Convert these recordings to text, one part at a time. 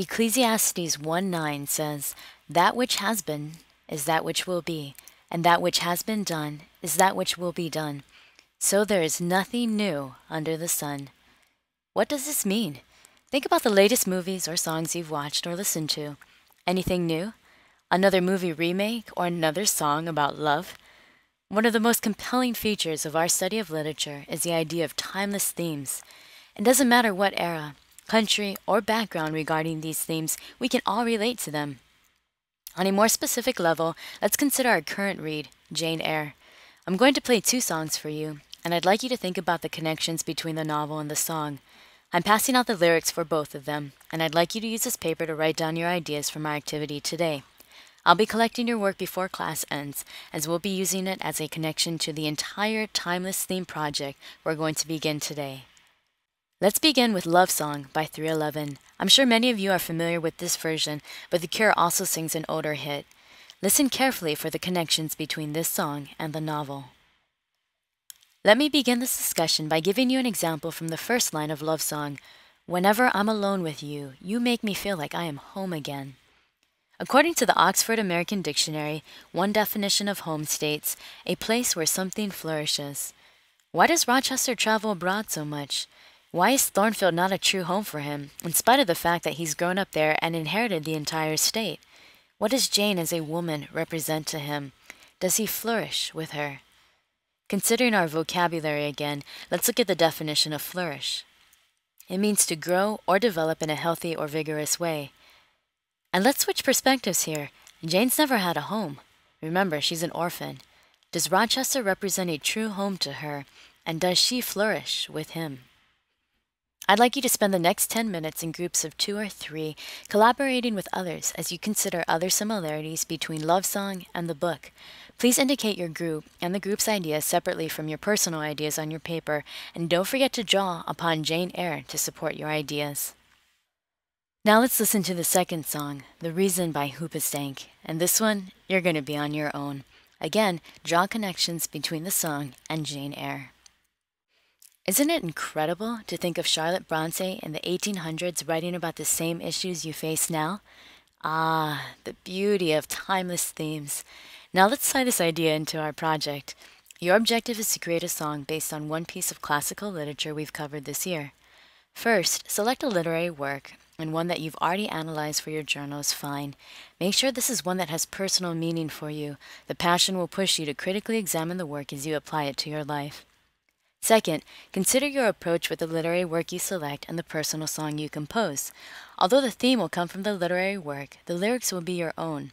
Ecclesiastes 1:9 says, "That which has been is that which will be, and that which has been done is that which will be done. So there is nothing new under the sun." What does this mean? Think about the latest movies or songs you've watched or listened to. Anything new? Another movie remake or another song about love? One of the most compelling features of our study of literature is the idea of timeless themes. It doesn't matter what era, country, or background regarding these themes, we can all relate to them. On a more specific level, let's consider our current read, Jane Eyre. I'm going to play two songs for you, and I'd like you to think about the connections between the novel and the song. I'm passing out the lyrics for both of them, and I'd like you to use this paper to write down your ideas from our activity today. I'll be collecting your work before class ends, as we'll be using it as a connection to the entire timeless theme project we're going to begin today. Let's begin with Love Song by 311. I'm sure many of you are familiar with this version, but The Cure also sings an older hit. Listen carefully for the connections between this song and the novel. Let me begin this discussion by giving you an example from the first line of Love Song. "Whenever I'm alone with you, you make me feel like I am home again." According to the Oxford American Dictionary, one definition of home states, "a place where something flourishes." Why does Rochester travel abroad so much? Why is Thornfield not a true home for him, in spite of the fact that he's grown up there and inherited the entire estate? What does Jane as a woman represent to him? Does he flourish with her? Considering our vocabulary again, let's look at the definition of flourish. It means to grow or develop in a healthy or vigorous way. And let's switch perspectives here. Jane's never had a home. Remember, she's an orphan. Does Rochester represent a true home to her, and does she flourish with him? I'd like you to spend the next 10 minutes in groups of 2 or 3, collaborating with others as you consider other similarities between Love Song and the book. Please indicate your group and the group's ideas separately from your personal ideas on your paper, and don't forget to draw upon Jane Eyre to support your ideas. Now let's listen to the second song, The Reason by Hoobastank, and this one, you're going to be on your own. Again, draw connections between the song and Jane Eyre. Isn't it incredible to think of Charlotte Bronte in the 1800s writing about the same issues you face now? Ah, the beauty of timeless themes. Now let's tie this idea into our project. Your objective is to create a song based on one piece of classical literature we've covered this year. First, select a literary work, and one that you've already analyzed for your journal is fine. Make sure this is one that has personal meaning for you. The passion will push you to critically examine the work as you apply it to your life. Second, consider your approach with the literary work you select and the personal song you compose. Although the theme will come from the literary work, the lyrics will be your own.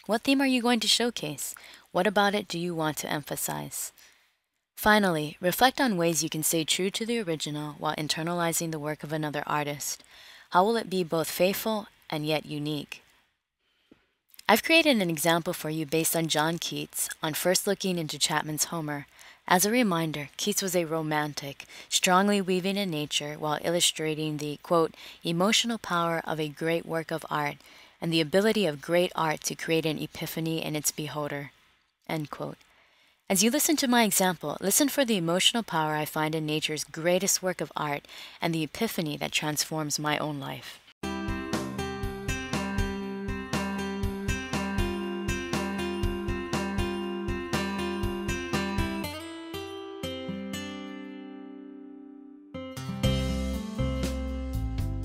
What theme are you going to showcase? What about it do you want to emphasize? Finally, reflect on ways you can stay true to the original while internalizing the work of another artist. How will it be both faithful and yet unique? I've created an example for you based on John Keats on first looking into Chapman's Homer. As a reminder, Keats was a romantic, strongly weaving in nature while illustrating the, quote, emotional power of a great work of art and the ability of great art to create an epiphany in its beholder, end quote. As you listen to my example, listen for the emotional power I find in nature's greatest work of art and the epiphany that transforms my own life.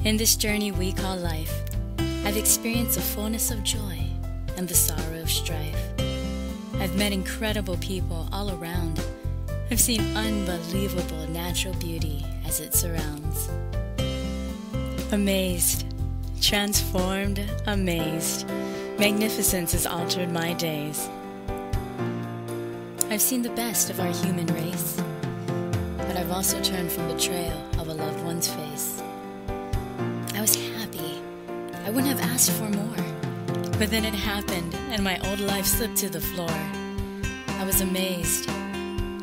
In this journey we call life, I've experienced the fullness of joy and the sorrow of strife. I've met incredible people all around. I've seen unbelievable natural beauty as it surrounds. Amazed, transformed, amazed, magnificence has altered my days. I've seen the best of our human race, but I've also turned from betrayal of a loved one's face. I was happy. I wouldn't have asked for more. But then it happened, and my old life slipped to the floor. I was amazed,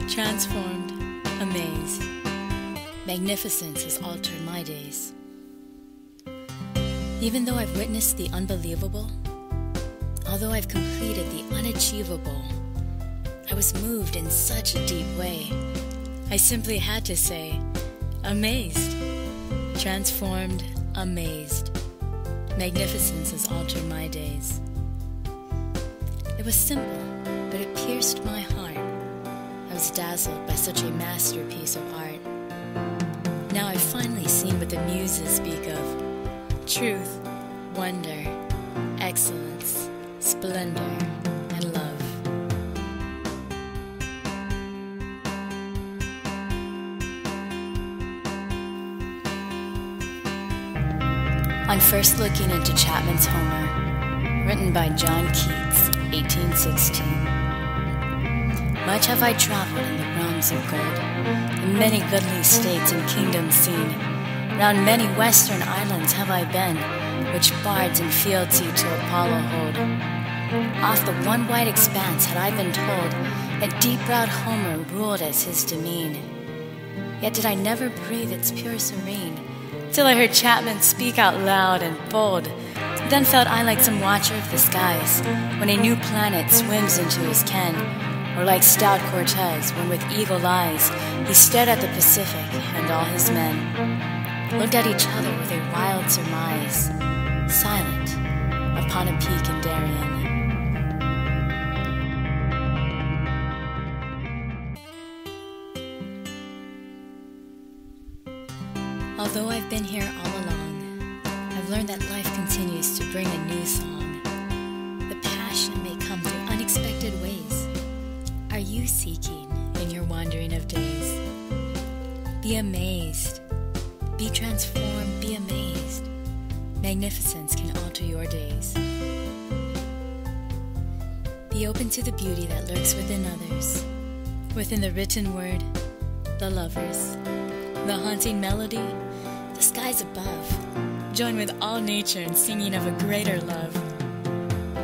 transformed, amazed. Magnificence has altered my days. Even though I've witnessed the unbelievable, although I've completed the unachievable, I was moved in such a deep way. I simply had to say, amazed, transformed, amazed. Magnificence has altered my days. It was simple, but it pierced my heart. I was dazzled by such a masterpiece of art. Now I've finally seen what the muses speak of: truth, wonder, excellence, splendor, and love. On first looking into Chapman's Homer, written by John Keats, 1816. Much have I traveled in the realms of gold, in many goodly states and kingdoms seen. Round many western islands have I been, which bards and fields he to Apollo hold. Off the one white expanse had I been told that deep-browed Homer ruled as his demesne. Yet did I never breathe its pure serene, till I heard Chapman speak out loud and bold. Then felt I like some watcher of the skies, when a new planet swims into his ken, or like stout Cortez, when with eagle eyes he stared at the Pacific and all his men looked at each other with a wild surmise, silent upon a peak in Darien. Although I've been here all along, I've learned that life continues to bring a new song. The passion may come through unexpected ways. Are you seeking in your wandering of days? Be amazed. Be transformed. Be amazed. Magnificence can alter your days. Be open to the beauty that lurks within others, within the written word, the lovers, the haunting melody, the skies above. Join with all nature in singing of a greater love.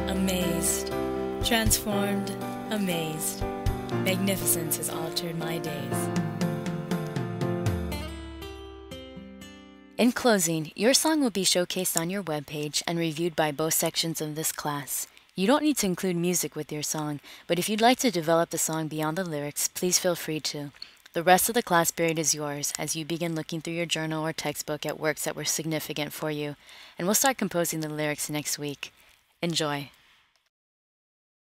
Amazed, transformed, amazed. Magnificence has altered my days. In closing, your song will be showcased on your webpage and reviewed by both sections of this class. You don't need to include music with your song, but if you'd like to develop the song beyond the lyrics, please feel free to. The rest of the class period is yours as you begin looking through your journal or textbook at works that were significant for you, and we'll start composing the lyrics next week. Enjoy.